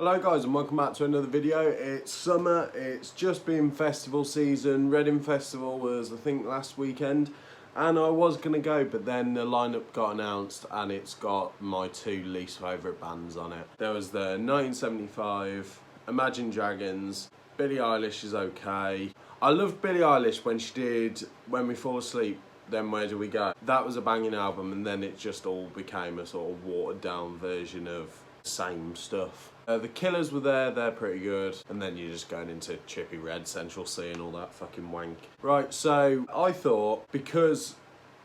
Hello guys and welcome back to another video. It's summer, it's just been festival season. Reading Festival was I think last weekend and I was going to go, but then the lineup got announced and it's got my two least favourite bands on it. There was the 1975, Imagine Dragons, Billie Eilish is okay. I loved Billie Eilish when she did When We Fall Asleep, Then Where Do We Go. That was a banging album and then it just all became a sort of watered down version of the same stuff. The Killers were there, they're pretty good. And then you're just going into Chippy Red, Central C and all that fucking wank. Right, so I thought, because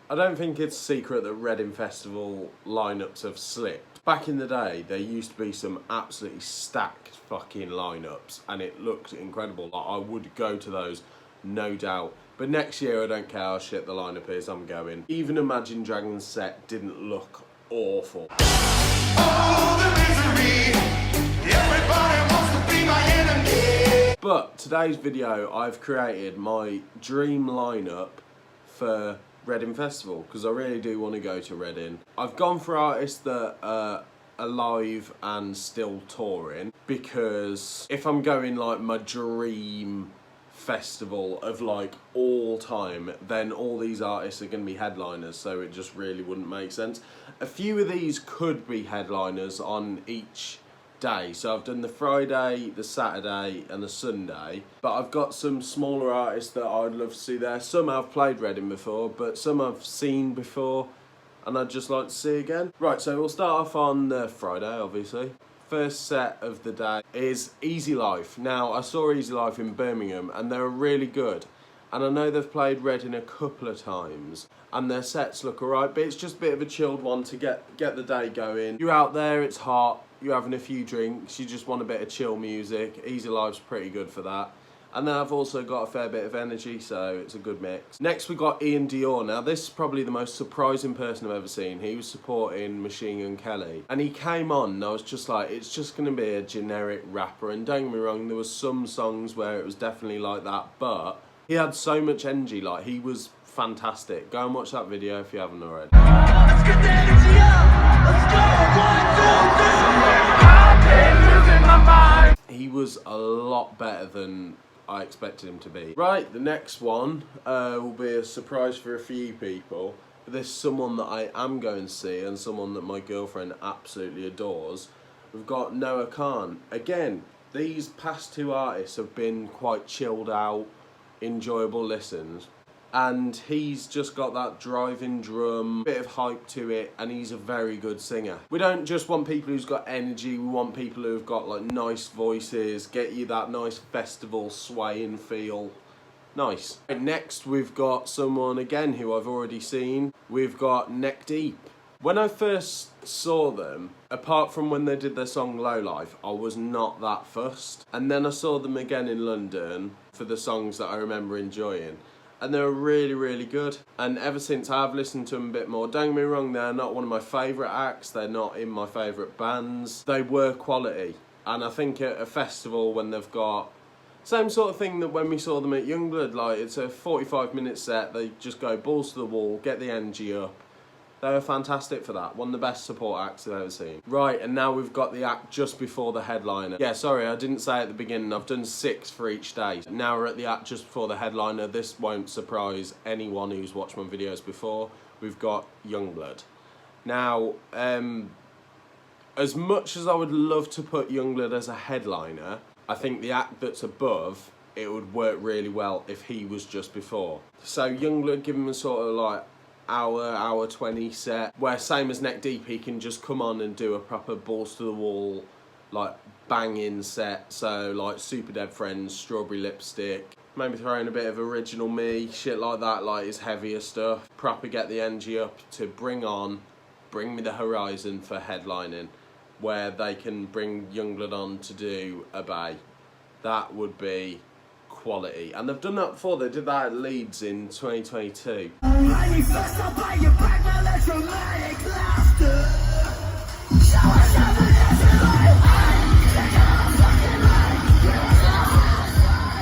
I don't think it's a secret that Reading Festival lineups have slipped. Back in the day, there used to be some absolutely stacked fucking lineups and it looked incredible. Like, I would go to those, no doubt. But next year, I don't care how shit the lineup is, I'm going. Even Imagine Dragons' set didn't look awful. Oh, the misery. Everybody wants to be my enemy. But today's video, I've created my dream lineup for Reading Festival because I really do want to go to Reading. I've gone for artists that are alive and still touring because if I'm going like my dream festival of like all time, then all these artists are going to be headliners, so it just really wouldn't make sense. A few of these could be headliners on each day, so I've done the Friday, the Saturday and the Sunday, but I've got some smaller artists that I'd love to see there. Some I've played Reading before, but some I've seen before and I'd just like to see again. Right, so we'll start off on the Friday, obviously. First set of the day is Easy Life. Now, I saw Easy Life in Birmingham and they're really good. And I know they've played Reading a couple of times and their sets look alright, but it's just a bit of a chilled one to get the day going. You're out there, it's hot, you're having a few drinks, you just want a bit of chill music. Easy Life's pretty good for that. And then I've also got a fair bit of energy, so it's a good mix. Next we got Ian Dior. Now this is probably the most surprising person I've ever seen. He was supporting Machine Gun Kelly. And he came on and I was just like, it's just gonna be a generic rapper. And don't get me wrong, there was some songs where it was definitely like that, but he had so much energy, like he was fantastic. Go and watch that video if you haven't already. Let's get the energy up! Let's go! 1, 2, 3! He was a lot better than I expected him to be. Right, the next one will be a surprise for a few people. There's someone that I am going to see and someone that my girlfriend absolutely adores. We've got Noah Kahan. Again, these past two artists have been quite chilled out, enjoyable listens. And he's just got that driving drum, bit of hype to it, and he's a very good singer. We don't just want people who's got energy, we want people who've got like nice voices, get you that nice festival swaying feel. Nice. Next we've got someone again who I've already seen. We've got Neck Deep. When I first saw them, apart from when they did their song Low Life, I was not that fussed. And then I saw them again in London for the songs that I remember enjoying. And they're really, really good. And ever since I've listened to them a bit more, don't get me wrong, they're not one of my favourite acts, they're not in my favourite bands. They were quality. And I think at a festival when they've got, same sort of thing that when we saw them at Youngblood, like it's a 45-minute set, they just go balls to the wall, get the energy up. They were fantastic for that. One of the best support acts I've ever seen. Right, and now we've got the act just before the headliner. Yeah, sorry, I didn't say at the beginning, I've done 6 for each day. Now we're at the act just before the headliner. This won't surprise anyone who's watched my videos before. We've got Youngblood. Now, as much as I would love to put Youngblood as a headliner, I think the act that's above, it would work really well if he was just before. So Youngblood, give him a sort of like hour 20 set, where same as Neck Deep, he can just come on and do a proper balls to the wall, like banging set. So like Super Dead Friends, Strawberry Lipstick, maybe throw in a bit of Original Me, shit like that, like his heavier stuff. Proper get the energy up to Bring Me the Horizon for headlining, where they can bring Youngblood on to do Obey. That would be quality. And they've done that before, they did that at Leeds in 2022.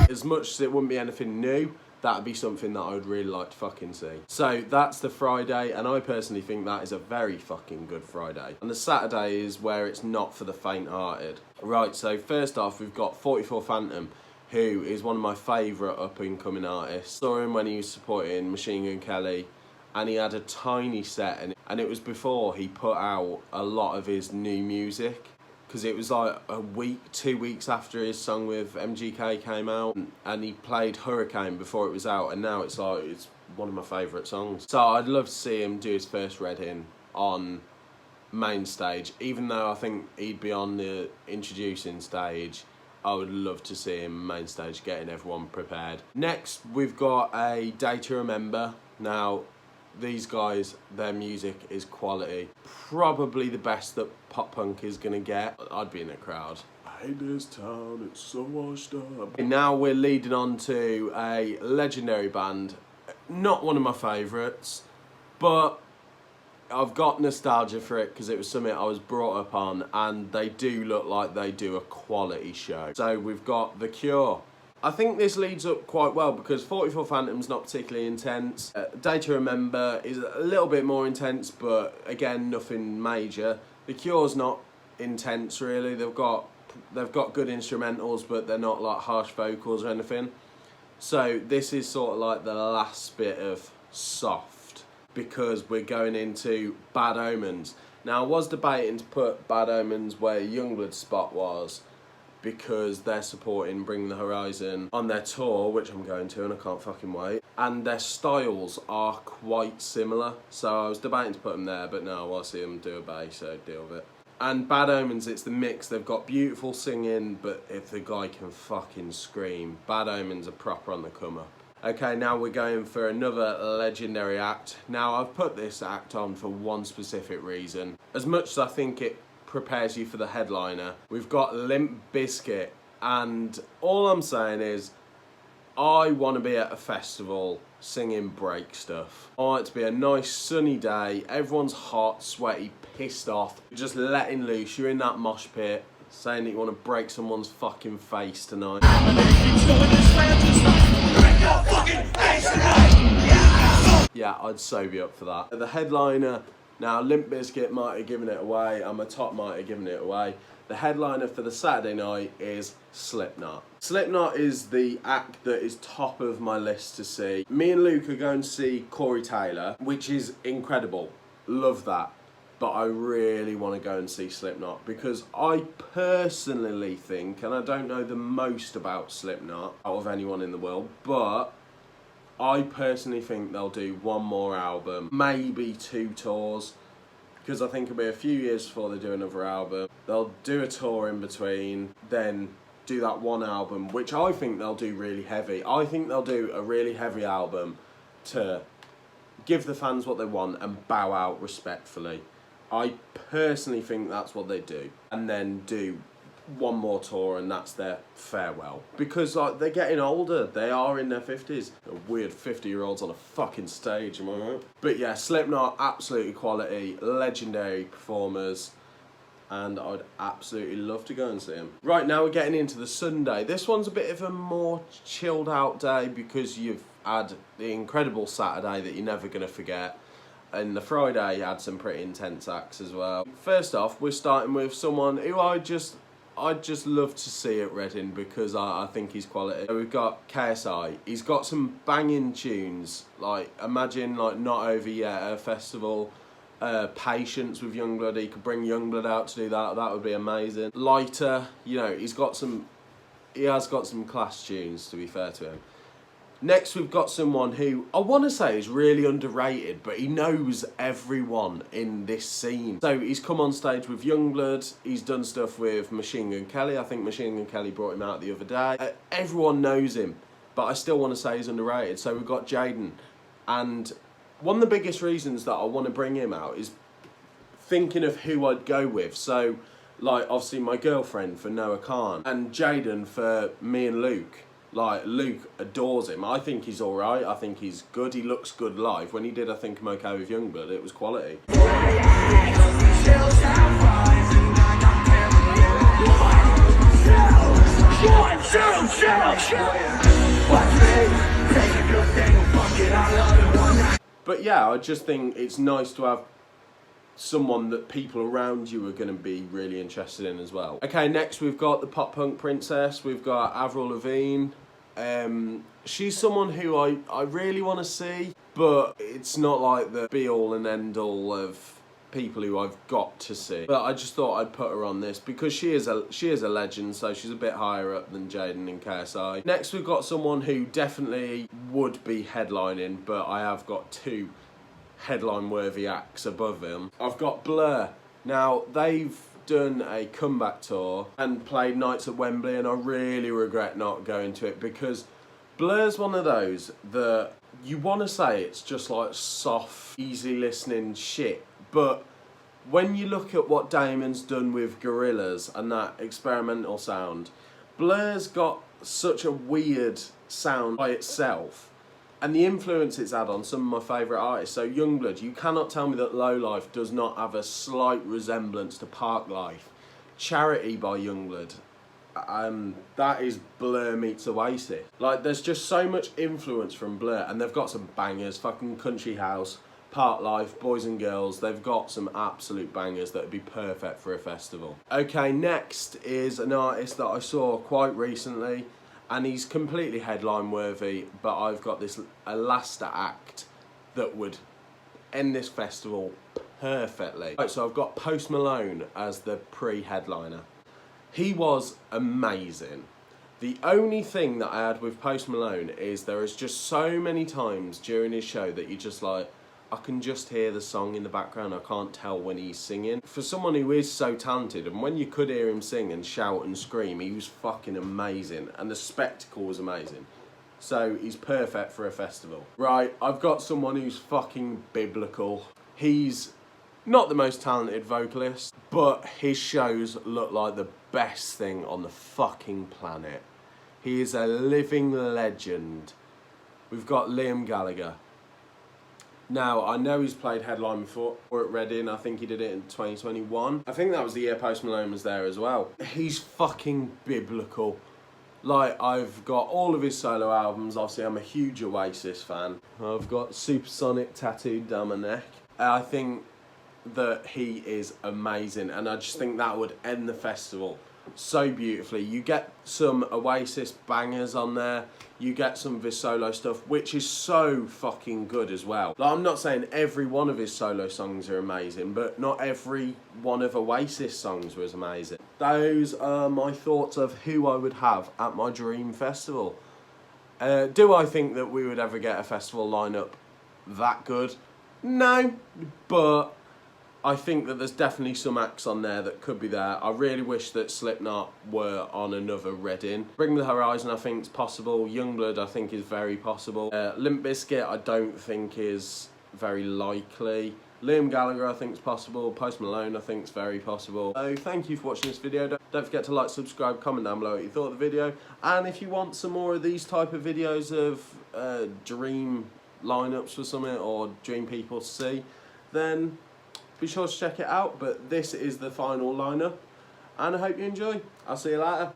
As much as it wouldn't be anything new, that'd be something that I would really like to fucking see. So that's the Friday, and I personally think that is a very fucking good Friday. And the Saturday is where it's not for the faint-hearted. Right, so first off, we've got 44 Phantom, who is one of my favourite up-and-coming artists. Saw him when he was supporting Machine Gun Kelly, and he had a tiny set, and it was before he put out a lot of his new music, because it was like a week, 2 weeks after his song with MGK came out, and he played Hurricane before it was out, and now it's like, it's one of my favourite songs. So I'd love to see him do his first Reading on main stage, even though I think he'd be on the introducing stage. I would love to see him main stage, getting everyone prepared. Next, we've got a Day to Remember. Now, these guys, their music is quality. Probably the best that pop punk is gonna get. I'd be in the crowd. I hate this town, it's so washed up. And now we're leading on to a legendary band. Not one of my favourites, but I've got nostalgia for it because it was something I was brought up on, and they do look like they do a quality show. So we've got The Cure. I think this leads up quite well because 44 Phantom's not particularly intense. Day to Remember is a little bit more intense, but again, nothing major. The Cure's not intense really. They've got good instrumentals, but they're not like harsh vocals or anything. So this is sort of like the last bit of soft, because we're going into Bad Omens. Now I was debating to put Bad Omens where Youngblood's spot was, because they're supporting Bring the Horizon on their tour, which I'm going to and I can't fucking wait. And their styles are quite similar, so I was debating to put them there, but no, I'll see them do a bass, so deal with it. And Bad Omens, it's the mix. They've got beautiful singing, but if the guy can fucking scream, Bad Omens are proper on the come up. Okay, now we're going for another legendary act. Now I've put this act on for one specific reason. As much as I think it prepares you for the headliner, we've got Limp Bizkit, and all I'm saying is I want to be at a festival singing break stuff. I want it to be a nice sunny day, everyone's hot, sweaty, pissed off, just letting loose. You're in that mosh pit saying that you want to break someone's fucking face tonight. Yeah, I'd so be up for that. The headliner, now Limp Bizkit might have given it away, and my top might have given it away. The headliner for the Saturday night is Slipknot. Slipknot is the act that is top of my list to see. Me and Luke are going to see Corey Taylor, which is incredible. Love that. But I really want to go and see Slipknot, because I personally think, and I don't know the most about Slipknot out of anyone in the world, but I personally think they'll do one more album, maybe 2 tours, because I think it'll be a few years before they do another album. They'll do a tour in between, then do that one album, which I think they'll do really heavy. I think they'll do a really heavy album to give the fans what they want and bow out respectfully. I personally think that's what they do, and then do one more tour and that's their farewell, because like they're getting older, they are in their 50s. Weird 50-year-olds on a fucking stage, am I right? But yeah, Slipknot, absolutely quality, legendary performers, and I'd absolutely love to go and see them. Right, now we're getting into the Sunday. This one's a bit of a more chilled out day because you've had the incredible Saturday that you're never going to forget, and the Friday had some pretty intense acts as well. First off, we're starting with someone who I'd just love to see at Reading because I think he's quality. We've got KSI. He's got some banging tunes, like imagine like Not Over Yet at a festival, Patience with Youngblood. He could bring Youngblood out to do that. That would be amazing. Lighter, you know, he has got some class tunes, to be fair to him. Next, we've got someone who I want to say is really underrated, but he knows everyone in this scene. So he's come on stage with Youngblood, he's done stuff with Machine Gun Kelly. I think Machine Gun Kelly brought him out the other day. Everyone knows him, but I still want to say he's underrated. So we've got Jaden, and one of the biggest reasons that I want to bring him out is thinking of who I'd go with. So, like, obviously my girlfriend for Noah Khan, and Jaden for me and Luke. Like, Luke adores him. I think he's alright. I think he's good. He looks good live. When he did I Think I'm Okay with Youngblood, it was quality. Watch me, take a But yeah, I just think it's nice to have someone that people around you are going to be really interested in as well. Okay, next we've got the pop punk princess. We've got Avril Lavigne. She's someone who I really want to see, but it's not like the be all and end all of people who I've got to see. But I just thought I'd put her on this because she is a legend, so she's a bit higher up than Jaden and KSI. Next we've got someone who definitely would be headlining, but I have got two headline-worthy acts above him. I've got Blur. Now, they've done a comeback tour and played nights at Wembley, and I really regret not going to it because Blur's one of those that you want to say it's just like soft, easy listening shit, but when you look at what Damon's done with Gorillaz and that experimental sound, Blur's got such a weird sound by itself, and the influence it's had on some of my favourite artists. So Youngblood, you cannot tell me that Low Life does not have a slight resemblance to Parklife. Charity by Youngblood, that is Blur meets Oasis. Like, there's just so much influence from Blur, and they've got some bangers, fucking Country House, Parklife, Boys and Girls. They've got some absolute bangers that would be perfect for a festival. Okay, next is an artist that I saw quite recently, and he's completely headline worthy, but I've got this Elasta act that would end this festival perfectly. Right, so I've got Post Malone as the pre-headliner. He was amazing. The only thing that I had with Post Malone is there is just so many times during his show that you just like, I can just hear the song in the background, I can't tell when he's singing. For someone who is so talented, and when you could hear him sing and shout and scream, he was fucking amazing, and the spectacle was amazing. So he's perfect for a festival. Right, I've got someone who's fucking biblical. He's not the most talented vocalist, but his shows look like the best thing on the fucking planet. He is a living legend. We've got Liam Gallagher. Now, I know he's played headline before at Reading. I think he did it in 2021. I think that was the year Post Malone was there as well. He's fucking biblical. Like, I've got all of his solo albums. Obviously, I'm a huge Oasis fan. I've got Supersonic tattooed down my neck. I think that he is amazing, and I just think that would end the festival so beautifully. You get some Oasis bangers on there, you get some of his solo stuff, which is so fucking good as well. Like, I'm not saying every one of his solo songs are amazing, but not every one of Oasis songs was amazing. Those are my thoughts of who I would have at my dream festival. Do I think that we would ever get a festival lineup that good? No, but I think that there's definitely some acts on there that could be there. I really wish that Slipknot were on another Reading. Bring the Horizon, I think is possible. Youngblood, I think is very possible. Limp Bizkit, I don't think is very likely. Liam Gallagher, I think is possible. Post Malone, I think is very possible. So thank you for watching this video. Don't forget to like, subscribe, comment down below what you thought of the video. And if you want some more of these type of videos of dream lineups for something or dream people to see, then be sure to check it out. But this is the final lineup, and I hope you enjoy. I'll see you later.